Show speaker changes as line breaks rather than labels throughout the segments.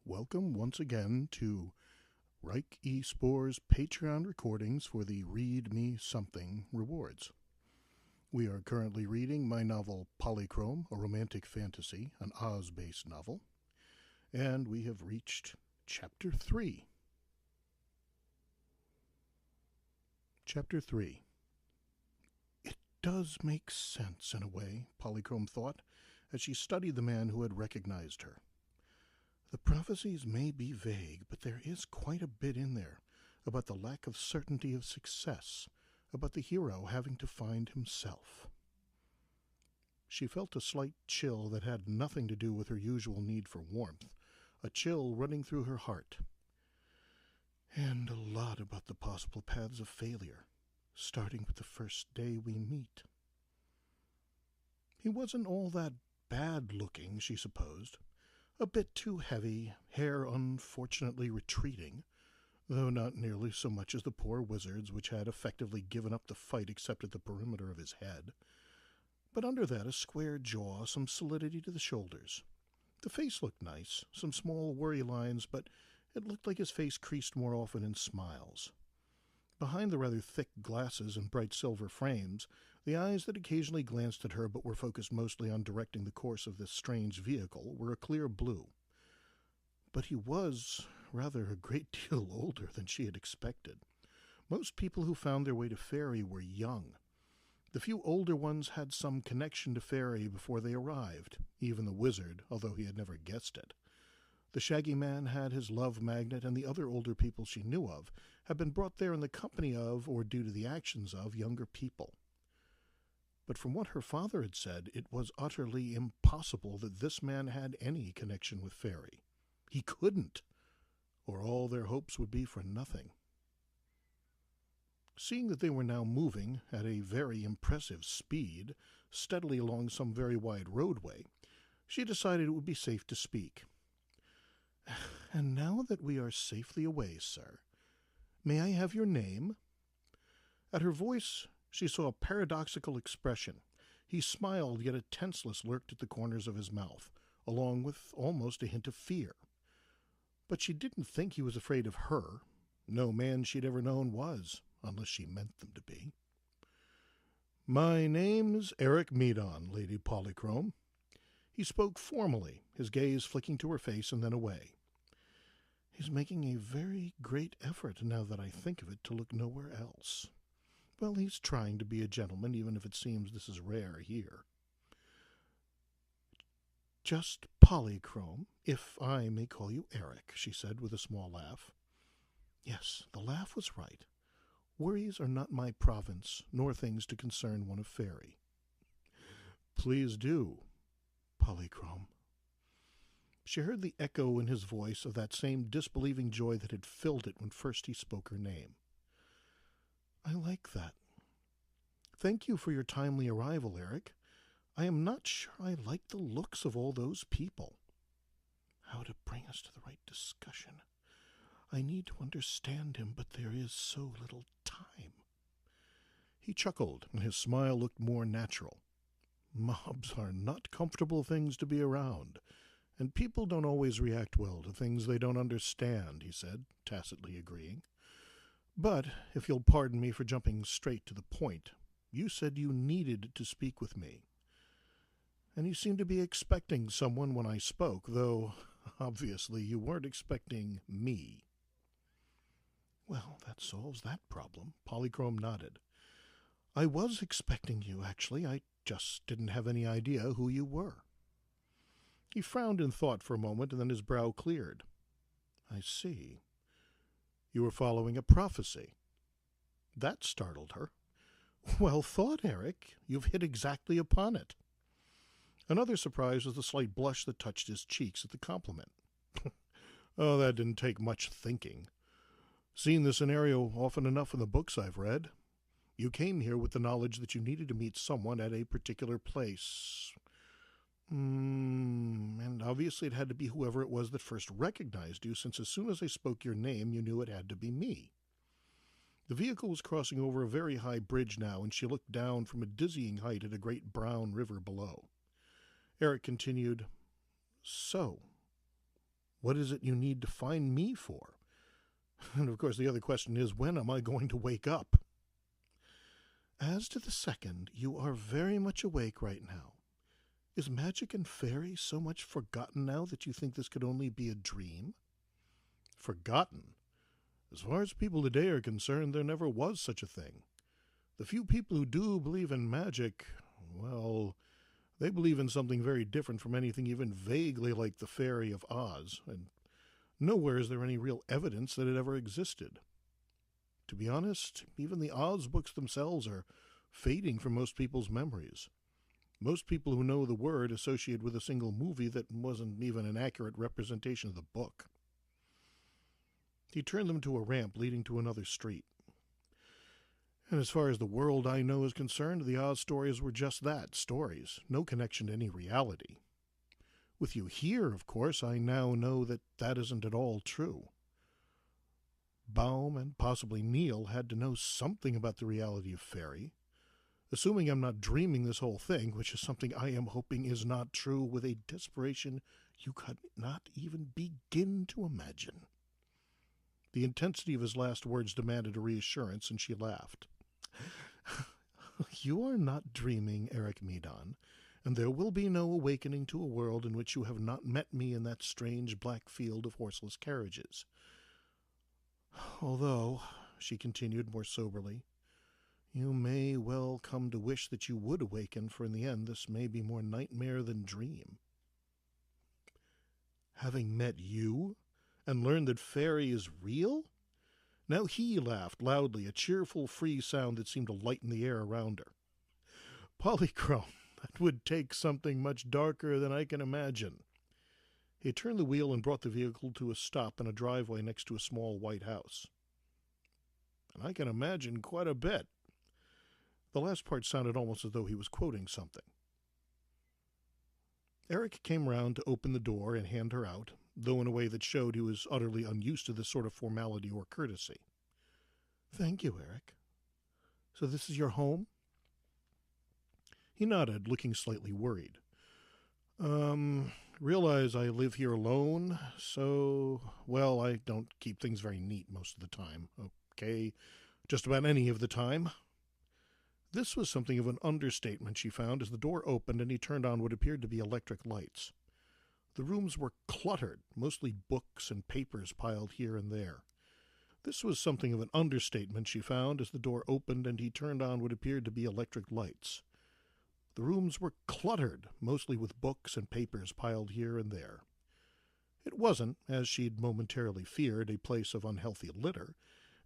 welcome once again to Reich E. Spore's Patreon recordings for the Read Me Something rewards. We are currently reading my novel Polychrome, a romantic fantasy, an Oz-based novel, and we have reached Chapter 3. Chapter 3. It does make sense in a way, Polychrome thought, as she studied the man who had recognized her. The prophecies may be vague, but there is quite a bit in there about the lack of certainty of success, about the hero having to find himself. She felt a slight chill that had nothing to do with her usual need for warmth, a chill running through her heart. And a lot about the possible paths of failure, starting with the first day we meet. He wasn't all that bad-looking, she supposed. A bit too heavy, hair unfortunately retreating, though not nearly so much as the poor wizard's, which had effectively given up the fight except at the perimeter of his head. But under that a square jaw, some solidity to the shoulders. The face looked nice, some small worry lines, but it looked like his face creased more often in smiles. Behind the rather thick glasses and bright silver frames, the eyes that occasionally glanced at her but were focused mostly on directing the course of this strange vehicle were a clear blue. But he was rather a great deal older than she had expected. Most people who found their way to Fairy were young. The few older ones had some connection to Fairy before they arrived, even the wizard, although he had never guessed it. The shaggy man had his love magnet, and the other older people she knew of had been brought there in the company of, or due to the actions of, younger people. But from what her father had said, it was utterly impossible that this man had any connection with Fairy. He couldn't, or all their hopes would be for nothing. Seeing that they were now moving at a very impressive speed, steadily along some very wide roadway, she decided it would be safe to speak. "And now that we are safely away, sir, may I have your name?" At her voice she saw a paradoxical expression. He smiled, yet a tenseness lurked at the corners of his mouth, along with almost a hint of fear. But she didn't think he was afraid of her. No man she'd ever known was, unless she meant them to be. "My name's Eric Medon, Lady Polychrome." He spoke formally, his gaze flicking to her face and then away. "He's making a very great effort, now that I think of it, to look nowhere else. Well, he's trying to be a gentleman, even if it seems this is rare here." "Just Polychrome, if I may call you Eric," she said with a small laugh. Yes, the laugh was right. Worries are not my province, nor things to concern one of Fairy. "Please do, Polychrome." She heard the echo in his voice of that same disbelieving joy that had filled it when first he spoke her name. "I like that. Thank you for your timely arrival, Eric. I am not sure I like the looks of all those people. How to bring us to the right discussion? I need to understand him, but there is so little time." He chuckled, and his smile looked more natural. "Mobs are not comfortable things to be around, and people don't always react well to things they don't understand," he said, tacitly agreeing. "But, if you'll pardon me for jumping straight to the point, you said you needed to speak with me. And you seemed to be expecting someone when I spoke, though obviously you weren't expecting me." "Well, that solves that problem." Polychrome nodded. "I was expecting you, actually. I just didn't have any idea who you were." He frowned in thought for a moment, and then his brow cleared. "I see. You were following a prophecy." That startled her. "Well thought, Eric. You've hit exactly upon it." Another surprise was the slight blush that touched his cheeks at the compliment. "Oh, that didn't take much thinking. Seen the scenario often enough in the books I've read. You came here with the knowledge that you needed to meet someone at a particular place. And obviously it had to be whoever it was that first recognized you, since as soon as I spoke your name, you knew it had to be me." The vehicle was crossing over a very high bridge now, and she looked down from a dizzying height at a great brown river below. Eric continued, "So, What is it you need to find me for? And of course the other question is, when am I going to wake up? As to the second, you are very much awake right now. Is magic and fairy so much forgotten now that you think this could only be a dream? Forgotten? As far as people today are concerned, there never was such a thing. The few people who do believe in magic, well, they believe in something very different from anything even vaguely like the Fairy of Oz, and nowhere is there any real evidence that it ever existed. To be honest, even the Oz books themselves are fading from most people's memories. Most people who know the word associate with a single movie that wasn't even an accurate representation of the book. He turned them to a ramp leading to another street. And as far as the world I know is concerned, the Oz stories were just that, stories, no connection to any reality. With you here, of course, I now know that that isn't at all true. Baum and possibly Neil had to know something about the reality of fairy. Assuming I'm not dreaming this whole thing, which is something I am hoping is not true, with a desperation you could not even begin to imagine. The intensity of his last words demanded a reassurance, and she laughed. You are not dreaming, Eric Medan, and there will be no awakening to a world in which you have not met me in that strange black field of horseless carriages. Although, she continued more soberly, you may well come to wish that you would awaken, for in the end this may be more nightmare than dream. Having met you, and learned that fairy is real? Now he laughed loudly, a cheerful, free sound that seemed to lighten the air around her. Polychrome, that would take something much darker than I can imagine. He turned the wheel and brought the vehicle to a stop in a driveway next to a small white house. And I can imagine quite a bit. The last part sounded almost as though he was quoting something. Eric came round to open the door and hand her out, though in a way that showed he was utterly unused to this sort of formality or courtesy. Thank you, Eric. So this is your home? He nodded, looking slightly worried. Realize I live here alone, so, well, I don't keep things very neat most of the time. Okay, just about any of the time. This was something of an understatement, she found, as the door opened and he turned on what appeared to be electric lights. The rooms were cluttered, mostly books and papers piled here and there. This was something of an understatement, she found, as the door opened and he turned on what appeared to be electric lights. The rooms were cluttered, mostly with books and papers piled here and there. It wasn't, as she'd momentarily feared, a place of unhealthy litter,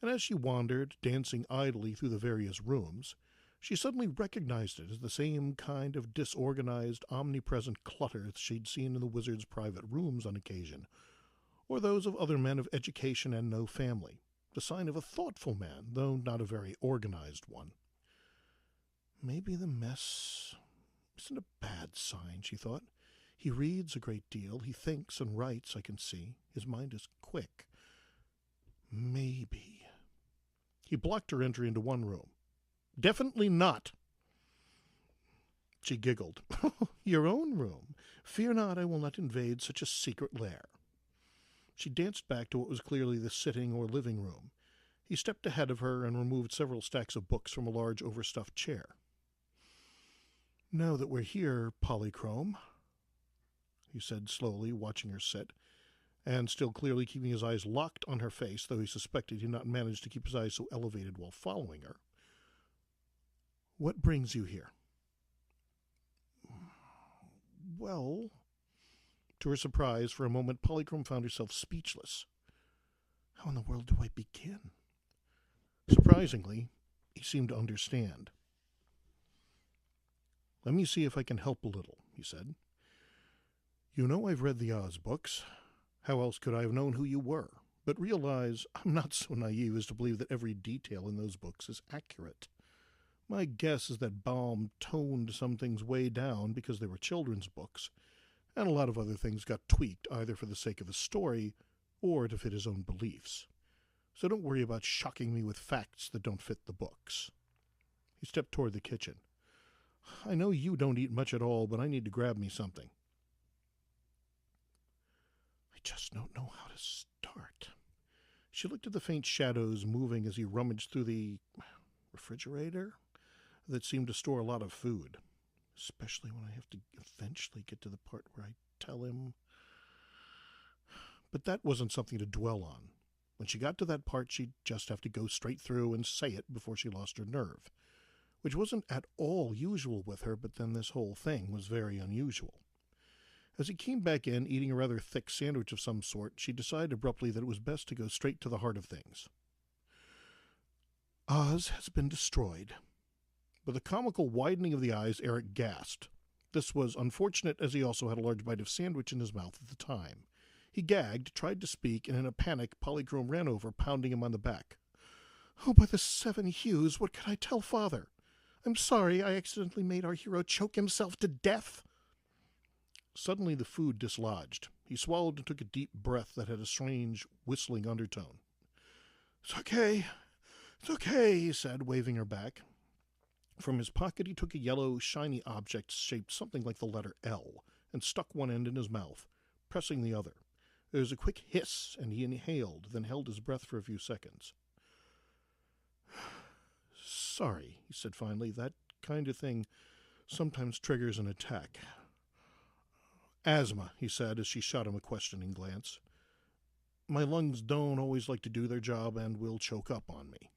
and as she wandered, dancing idly through the various rooms, she suddenly recognized it as the same kind of disorganized, omnipresent clutter she'd seen in the wizard's private rooms on occasion, or those of other men of education and no family, the sign of a thoughtful man, though not a very organized one. Maybe the mess isn't a bad sign, she thought. He reads a great deal, he thinks and writes, I can see. His mind is quick. Maybe. He blocked her entry into one room. Definitely not. She giggled. Your own room. Fear not, I will not invade such a secret lair. She danced back to what was clearly the sitting or living room. He stepped ahead of her and removed several stacks of books from a large overstuffed chair. Now that we're here, Polychrome, he said slowly, watching her sit, and still clearly keeping his eyes locked on her face, though he suspected he had not managed to keep his eyes so elevated while following her. What brings you here? Well, to her surprise, for a moment, Polychrome found herself speechless. How in the world do I begin? Surprisingly, he seemed to understand. Let me see if I can help a little, he said. You know I've read the Oz books. How else could I have known who you were? But realize I'm not so naive as to believe that every detail in those books is accurate. My guess is that Baum toned some things way down because they were children's books, and a lot of other things got tweaked either for the sake of the story or to fit his own beliefs. So don't worry about shocking me with facts that don't fit the books. He stepped toward the kitchen. I know you don't eat much at all, but I need to grab me something. I just don't know how to start. She looked at the faint shadows moving as he rummaged through the refrigerator that seemed to store a lot of food, especially when I have to eventually get to the part where I tell him. But that wasn't something to dwell on. When she got to that part, she'd just have to go straight through and say it before she lost her nerve, which wasn't at all usual with her, but then this whole thing was very unusual. As he came back in, eating a rather thick sandwich of some sort, she decided abruptly that it was best to go straight to the heart of things. Oz has been destroyed. With a comical widening of the eyes, Eric gasped. This was unfortunate, as he also had a large bite of sandwich in his mouth at the time. He gagged, tried to speak, and in a panic, Polychrome ran over, pounding him on the back. "Oh, by the 7 hues, what can I tell Father? I'm sorry I accidentally made our hero choke himself to death." Suddenly the food dislodged. He swallowed and took a deep breath that had a strange, whistling undertone. It's okay, he said, waving her back. From his pocket he took a yellow, shiny object shaped something like the letter L and stuck one end in his mouth, pressing the other. There was a quick hiss, and he inhaled, then held his breath for a few seconds. "Sorry," he said finally. "That kind of thing sometimes triggers an attack." "Asthma," he said as she shot him a questioning glance. "My lungs don't always like to do their job and will choke up on me."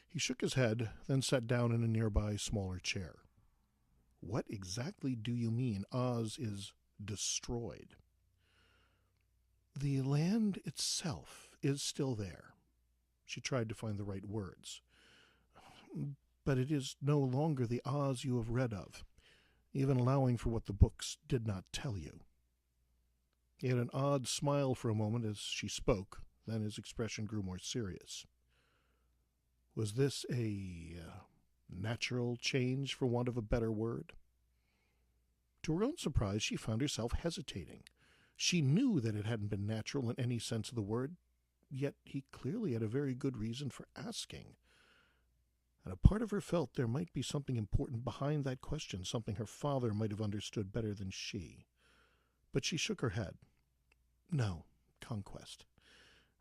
He shook his head, then sat down in a nearby smaller chair. "What exactly do you mean Oz is destroyed?" "The land itself is still there." She tried to find the right words. "But it is no longer the Oz you have read of, even allowing for what the books did not tell you." He had an odd smile for a moment as she spoke, then his expression grew more serious. Was this a natural change, for want of a better word? To her own surprise, she found herself hesitating. She knew that it hadn't been natural in any sense of the word, yet he clearly had a very good reason for asking. And a part of her felt there might be something important behind that question, something her father might have understood better than she. But she shook her head. "No, conquest.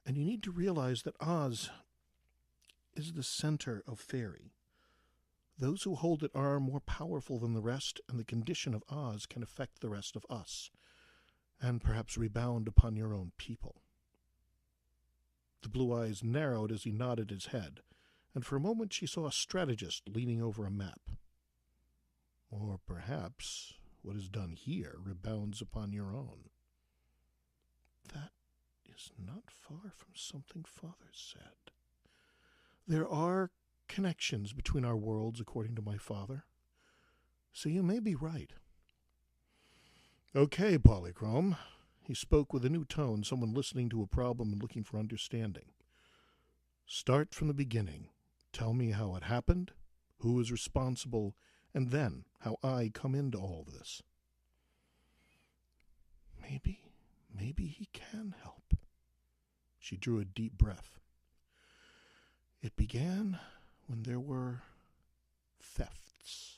And you need to realize that Oz is the center of fairy. Those who hold it are more powerful than the rest, and the condition of Oz can affect the rest of us, and perhaps rebound upon your own people." The blue eyes narrowed as he nodded his head, and for a moment she saw a strategist leaning over a map. "Or perhaps what is done here rebounds upon your own." "That is not far from something Father said. There are connections between our worlds, according to my father. So you may be right." "Okay, Polychrome." He spoke with a new tone, someone listening to a problem and looking for understanding. "Start from the beginning. Tell me how it happened, who is responsible, and then how I come into all this." Maybe he can help." She drew a deep breath. "It began when there were thefts.